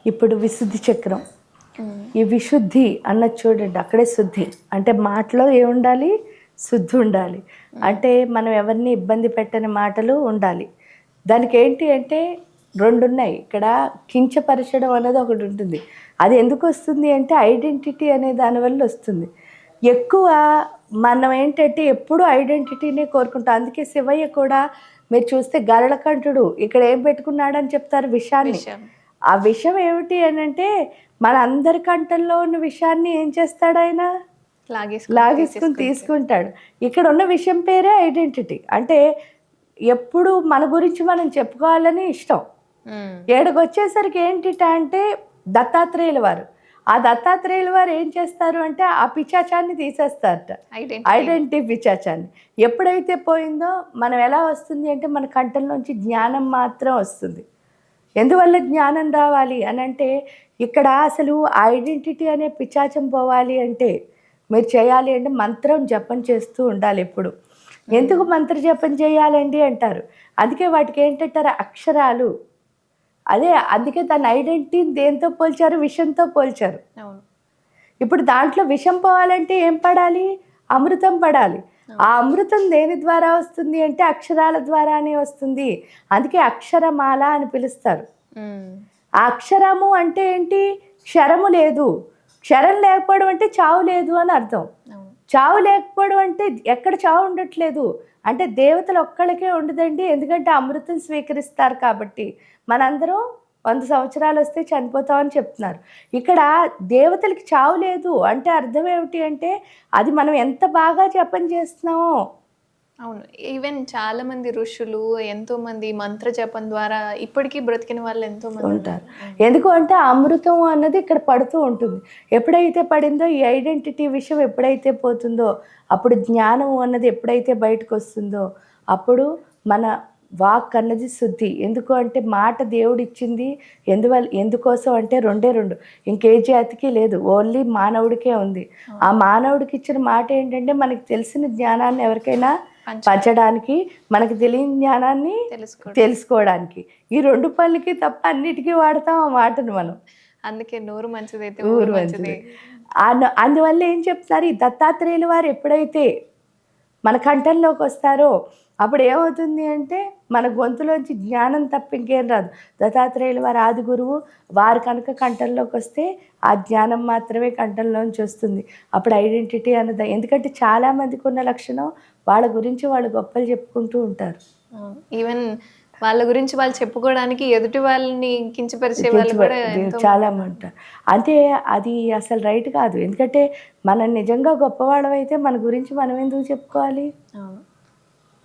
ఇప్పుడు విశుద్ధి చక్రం. ఈ విశుద్ధి అన్నది చూడండి, అక్కడే శుద్ధి అంటే మాటలో ఏముండాలి, శుద్ధి ఉండాలి. అంటే మనం ఎవరిని ఇబ్బంది పెట్టని మాటలు ఉండాలి. దానికి ఏంటి అంటే రెండు ఉన్నాయి. ఇక్కడ కించపరచడం అనేది ఒకటి ఉంటుంది. అది ఎందుకు వస్తుంది అంటే ఐడెంటిటీ అనే దానివల్ల వస్తుంది. ఎక్కువ మనం ఏంటంటే ఎప్పుడూ ఐడెంటిటీనే కోరుకుంటాం. అందుకే శివయ్య కూడా మీరు చూస్తే గరళకంఠుడు ఇక్కడ ఏం పెట్టుకున్నాడని చెప్తారు, విషాన్ని. ఆ విషయం ఏమిటి అని అంటే మన అందరి కంఠంలో ఉన్న విషయాన్ని ఏం చేస్తాడు ఆయన, లాగేసుకుని తీసుకుంటాడు. ఇక్కడ ఉన్న విషయం పేరే ఐడెంటిటీ. అంటే ఎప్పుడు మన గురించి మనం చెప్పుకోవాలని ఇష్టం. ఏడకు వచ్చేసరికి ఏంటిట అంటే దత్తాత్రేయుల వారు, ఆ దత్తాత్రేయుల వారు ఏం చేస్తారు అంటే ఆ పిచాచాన్ని తీసేస్తారట, ఐడెంటిటీ పిచాచాన్ని. ఎప్పుడైతే పోయిందో మనం ఎలా వస్తుంది అంటే మన కంఠంలోంచి జ్ఞానం మాత్రం వస్తుంది. ఎందువల్ల జ్ఞానం రావాలి అని అంటే ఇక్కడ అసలు ఐడెంటిటీ అనే పిచాచం పోవాలి అంటే మీరు చేయాలి అంటే మంత్రం జపం చేస్తూ ఉండాలి ఎప్పుడు. ఎందుకు మంత్ర జపం చేయాలండి అంటారు, అందుకే వాటికి ఏంటంటారు అక్షరాలు. అదే అందుకే దాని ఐడెంటిటీని దేంతో పోల్చారు, విషంతో పోల్చారు. ఇప్పుడు దాంట్లో విషం పోవాలంటే ఏం పడాలి, అమృతం పడాలి. ఆ అమృతం దేని ద్వారా వస్తుంది అంటే అక్షరాల ద్వారానే వస్తుంది. అందుకే అక్షరమాల అని పిలుస్తారు. ఆ అక్షరము అంటే ఏంటి, క్షరము లేదు. క్షరం లేకపోవడం అంటే చావు లేదు అని అర్థం. చావు లేకపోవడం అంటే ఎక్కడ చావు ఉండట్లేదు అంటే దేవతలు ఒక్కళ్ళకే ఉండదండి, ఎందుకంటే అమృతం స్వీకరిస్తారు కాబట్టి. మనందరం 100 సంవత్సరాలు వస్తే చనిపోతామని చెప్తున్నారు. ఇక్కడ దేవతలకి చావు లేదు అంటే అర్థం ఏమిటి అంటే అది మనం ఎంత బాగా జపం చేస్తున్నామో. అవును, ఈవెన్ చాలా మంది ఋషులు ఎంతో మంది మంత్ర జపం ద్వారా ఇప్పటికీ బ్రతికిన వాళ్ళు ఎంతో మంది ఉంటారు. ఎందుకు అంటే అమృతం అన్నది ఇక్కడ పడుతూ ఉంటుంది. ఎప్పుడైతే పడిందో ఈ ఐడెంటిటీ విషయం ఎప్పుడైతే పోతుందో, అప్పుడు జ్ఞానం అన్నది ఎప్పుడైతే బయటకు వస్తుందో అప్పుడు మన వాక్ అన్నది శుద్ధి. ఎందుకు అంటే మాట దేవుడు ఇచ్చింది. ఎందుకోసం అంటే రెండు ఇంకే జాతికి లేదు, ఓన్లీ మానవుడికే ఉంది. ఆ మానవుడికి ఇచ్చిన మాట ఏంటంటే మనకి తెలిసిన జ్ఞానాన్ని ఎవరికైనా పంచడానికి, మనకి తెలియని జ్ఞానాన్ని తెలుసుకోవడానికి. ఈ 2 పనులకి తప్ప అన్నిటికీ వాడతాం ఆ మాటను మనం. అందుకే నోరు మంచిదైతే ఊరు మంచిది. అందువల్ల ఏం చెప్తున్నారు, ఈ దత్తాత్రేయుల వారు ఎప్పుడైతే మన కంఠంలోకి వస్తారో అప్పుడు ఏమవుతుంది అంటే మన గొంతులోంచి జ్ఞానం తప్ప ఇంకేం రాదు. దత్తాత్రేయుల వారు ఆది గురువు, వారు కనుక కంఠంలోకి వస్తే ఆ జ్ఞానం మాత్రమే కంఠంలోంచి వస్తుంది. అప్పుడు ఐడెంటిటీ అన్నది. ఎందుకంటే చాలామందికి ఉన్న లక్షణం వాళ్ళ గురించి వాళ్ళు గొప్పలు చెప్పుకుంటూ ఉంటారు. ఈవెన్ వాళ్ళ గురించి వాళ్ళు చెప్పుకోవడానికి ఎదుటి వాళ్ళని కించపరిచే వాళ్ళు కూడా చాలా ఉంటారు. అంటే అది అసలు రైట్ కాదు. ఎందుకంటే మనం నిజంగా గొప్పవాళ్ళం అయితే మన గురించి మనం ఎందుకు చెప్పుకోవాలి,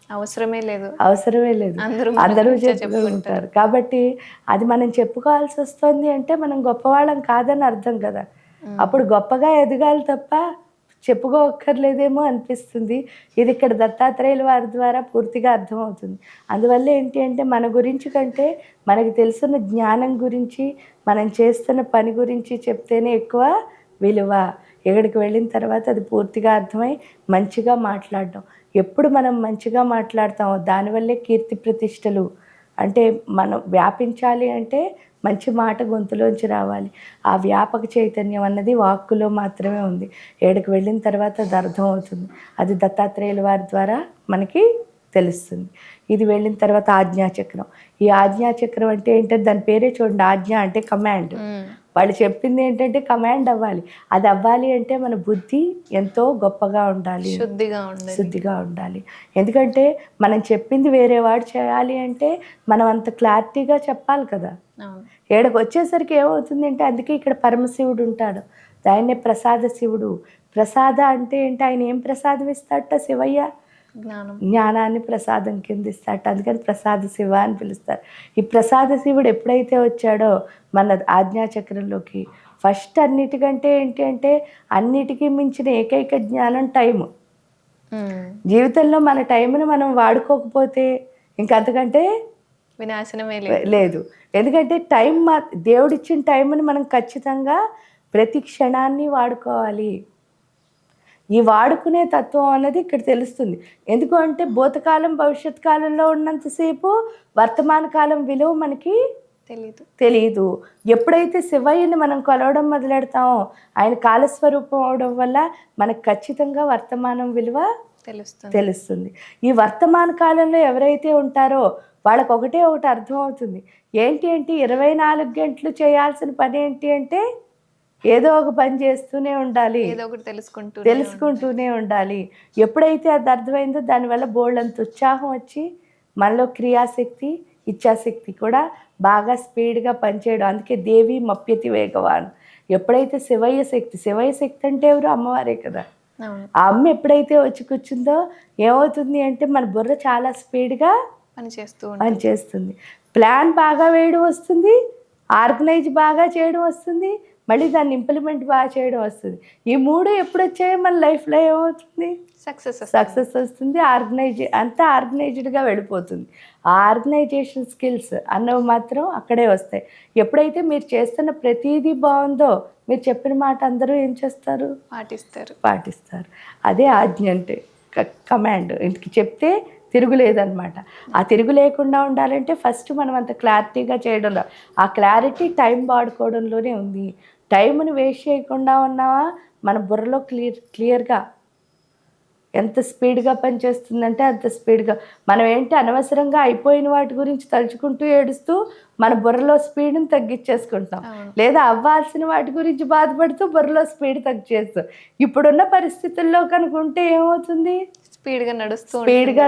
అవసరమే లేదు. అందరూ చెప్పుకుంటారు. కాబట్టి అది మనం చెప్పుకోవాల్సి వస్తుంది అంటే మనం గొప్పవాళ్ళం కాదని అర్థం కదా. అప్పుడు గొప్పగా ఎదగాలి తప్ప చెప్పుకోక్కర్లేదేమో అనిపిస్తుంది. ఇది ఇక్కడ దత్తాత్రేయుల వారి ద్వారా పూర్తిగా అర్థమవుతుంది. అందువల్ల ఏంటి అంటే మన గురించి కంటే మనకి తెలుసున్న జ్ఞానం గురించి, మనం చేస్తున్న పని గురించి చెప్తేనే ఎక్కువ విలువ. ఎక్కడికి వెళ్ళిన తర్వాత అది పూర్తిగా అర్థమై మంచిగా మాట్లాడడం. ఎప్పుడు మనం మంచిగా మాట్లాడతామో దానివల్లే కీర్తి ప్రతిష్టలు. అంటే మనం వ్యాపించాలి అంటే మంచి మాట గొంతులోంచి రావాలి. ఆ వ్యాపక చైతన్యం అన్నది వాక్కులో మాత్రమే ఉంది. ఏడకు వెళ్ళిన తర్వాత అది అర్థమవుతుంది. అది దత్తాత్రేయుల వారి ద్వారా మనకి తెలుస్తుంది. ఇది వెళ్ళిన తర్వాత ఆజ్ఞాచక్రం. ఈ ఆజ్ఞాచక్రం అంటే ఏంటంటే దాని పేరే చూడండి, ఆజ్ఞ అంటే కమాండ్. వాళ్ళు చెప్పింది ఏంటంటే కమాండ్ అవ్వాలి. అది అవ్వాలి అంటే మన బుద్ధి ఎంతో గొప్పగా ఉండాలి, శుద్ధిగా ఉండాలి. ఎందుకంటే మనం చెప్పింది వేరే వాడు చేయాలి అంటే మనం అంత క్లారిటీగా చెప్పాలి కదా. ఏడకు వచ్చేసరికి ఏమవుతుంది అంటే అందుకే ఇక్కడ పరమశివుడు ఉంటాడు, ఆయనే ప్రసాద శివుడు. ప్రసాద అంటే ఏంటి, ఆయన ఏం ప్రసాదం ఇస్తాడట శివయ్య, జ్ఞానాన్ని ప్రసాదం కింద ఇస్తాడట. అందుకని ప్రసాద శివ అని పిలుస్తారు. ఈ ప్రసాద శివుడు ఎప్పుడైతే వచ్చాడో మన ఆజ్ఞాచక్రంలోకి, ఫస్ట్ అన్నిటికంటే ఏంటి అంటే అన్నిటికీ మించిన ఏకైక జ్ఞానం టైము. జీవితంలో మన టైంని మనం వాడుకోకపోతే ఇంకంతకంటే వినాశనమే లేదు. ఎందుకంటే టైం దేవుడిచ్చిన టైంని మనం ఖచ్చితంగా ప్రతి క్షణాన్ని వాడుకోవాలి. ఈ వాడుకునే తత్వం అన్నది ఇక్కడ తెలుస్తుంది. ఎందుకు అంటే భూతకాలం భవిష్యత్ కాలంలో ఉన్నంతసేపు వర్తమాన కాలం విలువ మనకి తెలీదు. ఎప్పుడైతే శివయ్యని మనం కొలవడం మొదలెడతామో, ఆయన కాలస్వరూపం అవడం వల్ల మనకు ఖచ్చితంగా వర్తమానం విలువ తెలుస్తుంది. ఈ వర్తమాన కాలంలో ఎవరైతే ఉంటారో వాళ్ళకి ఒకటి అర్థమవుతుంది. ఏంటి అంటే 24 గంటలు చేయాల్సిన పని ఏంటి అంటే ఏదో ఒక పని చేస్తూనే ఉండాలి, ఏదో ఒకటి తెలుసుకుంటూనే ఉండాలి. ఎప్పుడైతే అది అర్థమైందో దానివల్ల బోల్డంత ఉత్సాహం వచ్చి మనలో క్రియాశక్తి, ఇచ్ఛాశక్తి కూడా బాగా స్పీడ్గా పనిచేయడం. అందుకే దేవి మప్యతి వేగవాన్. ఎప్పుడైతే శివయ్య శక్తి అంటే ఎవరు? అమ్మవారే కదా. ఆ అమ్మ ఎప్పుడైతే వచ్చి కూర్చుందో ఏమవుతుంది అంటే మన బుర్ర చాలా స్పీడ్గా పనిచేస్తుంది. ప్లాన్ బాగా వేయడం వస్తుంది, ఆర్గనైజ్ బాగా చేయడం వస్తుంది, మళ్ళీ దాన్ని ఇంప్లిమెంట్ బాగా చేయడం వస్తుంది. ఈ మూడు ఎప్పుడు వచ్చాయో మన లైఫ్లో ఏమవుతుంది? సక్సెస్ వస్తుంది. అంతా ఆర్గనైజ్డ్గా వెళ్ళిపోతుంది. ఆ ఆర్గనైజేషన్ స్కిల్స్ అన్నవి మాత్రం అక్కడే వస్తాయి. ఎప్పుడైతే మీరు చేస్తున్న ప్రతిదీ బాగుందో మీరు చెప్పిన మాట అందరూ ఏం చేస్తారు? పాటిస్తారు. అదే ఆజ్ఞ అంటే, కమాండ్. ఇంటికి చెప్తే తిరుగులేదన్నమాట. ఆ తిరుగు లేకుండా ఉండాలంటే ఫస్ట్ మనం అంత క్లారిటీగా చేయడంలో, ఆ క్లారిటీ టైం వాడుకోవడంలోనే ఉంది. టైంని వేస్ట్ చేయకుండా ఉన్నావా మన బుర్రలో క్లియర్గా ఎంత స్పీడ్గా పనిచేస్తుందంటే అంత స్పీడ్గా. మనం ఏంటి అనవసరంగా అయిపోయిన వాటి గురించి తలుచుకుంటూ ఏడుస్తూ మన బుర్రలో స్పీడ్ని తగ్గించేసుకుంటాం, లేదా అవ్వాల్సిన వాటి గురించి బాధపడుతూ బుర్రలో స్పీడ్ తగ్గించేస్తాం. ఇప్పుడున్న పరిస్థితుల్లో కనుకుంటే ఏమవుతుంది? స్పీడ్గా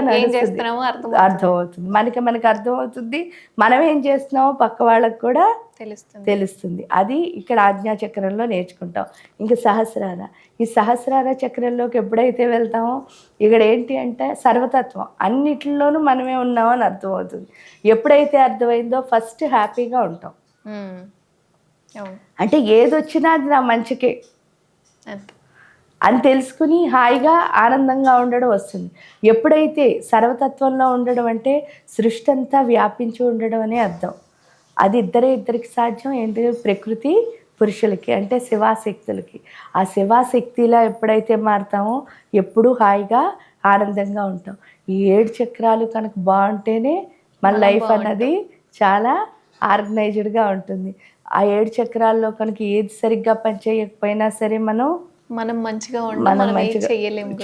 అర్థమవుతుంది. మనకి అర్థమవుతుంది. మనం ఏం చేస్తున్నామో పక్క వాళ్ళకి కూడా తెలుస్తుంది. అది ఇక్కడ ఆజ్ఞాచక్రంలో నేర్చుకుంటాం. ఇంకా సహస్రార, ఈ సహస్రార చక్రంలోకి ఎప్పుడైతే వెళ్తామో ఇక్కడ ఏంటి అంటే సర్వతత్వం, అన్నిటిలోనూ మనమే ఉన్నామని అర్థమవుతుంది. ఎప్పుడైతే అర్థమైందో ఫస్ట్ హ్యాపీగా ఉంటాం. అంటే ఏది వచ్చినా అది నా మంచికే అని తెలుసుకుని హాయిగా ఆనందంగా ఉండడం వస్తుంది. ఎప్పుడైతే సర్వతత్వంలో ఉండడం అంటే సృష్టి అంతా వ్యాపించి ఉండడం అనే అర్థం. అది ఇద్దరికి సాధ్యం. ఏంటంటే ప్రకృతి పురుషులకి, అంటే శివాశక్తులకి. ఆ శివాశక్తిలా ఎప్పుడైతే మారుతామో ఎప్పుడూ హాయిగా ఆనందంగా ఉంటాం. ఈ 7 చక్రాలు కనుక బాగుంటేనే మన లైఫ్ అన్నది చాలా ఆర్గనైజ్డ్గా ఉంటుంది. ఆ 7 చక్రాల్లో కనుక ఏది సరిగ్గా పనిచేయకపోయినా సరే మనం మంచిగా చేయలేము.